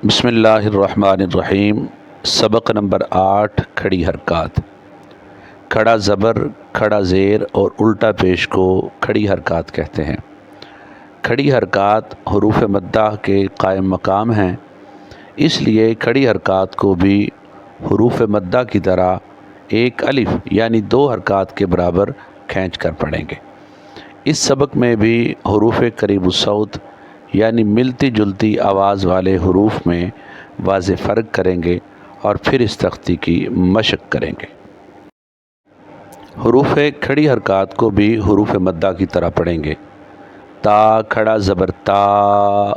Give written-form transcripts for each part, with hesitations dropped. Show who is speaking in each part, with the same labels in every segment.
Speaker 1: بسم اللہ الرحمن الرحیم۔ سبق نمبر 8، کھڑی حرکات۔ کھڑا زبر، کھڑا زیر اور الٹا پیش کو کھڑی حرکات کہتے ہیں۔ کھڑی حرکات حروف مدہ کے قائم مقام ہیں، اس لیے کھڑی حرکات کو بھی حروف مدہ کی طرح ایک الف یعنی 2 حرکات کے برابر کھینچ کر پڑھیں گے۔ اس سبق میں بھی حروف قریب الصوت یعنی ملتی جلتی آواز والے حروف میں واضح فرق کریں گے اور پھر اس تختی کی مشق کریں گے۔ حروف کھڑی حرکات کو بھی حروف مدہ کی طرح پڑھیں گے۔ تا کھڑا زبر تا،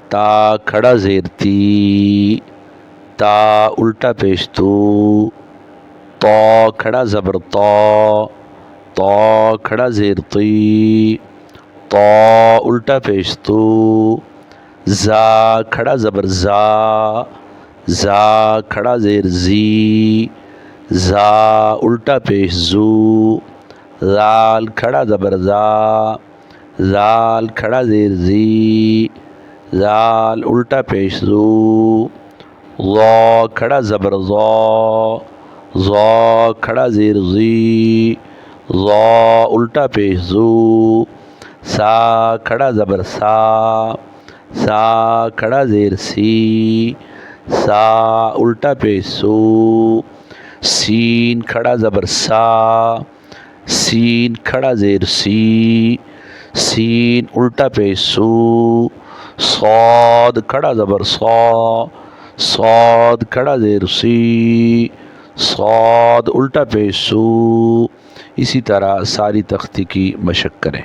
Speaker 1: تا کھڑا زیر تی، تا الٹا پیش تو، تو کھڑا زبر تو، تو کھڑا زیر تی، تو الٹا پیش تو، زا کھڑا زبر زا، زا کھڑا زیر زی، زا الٹا پیش زو، زال کھڑا زبر زا، زال کھڑا زیر زی، زال الٹا پیش زو، ظا کھڑا زبر ظا، ظا کھڑا زیر زی، ظا الٹا پیش زو، سا کھڑا زبر سا، سا کھڑا زیر سی، سا الٹا پیش سو، سین کھڑا زبر سا، سین کھڑا زیر سی، سین الٹا پیش سو، صاد کھڑا زبر صا، صاد کھڑا زیر سی، صاد الٹا پیش سو۔ اسی طرح ساری تختی کی مشق کریں۔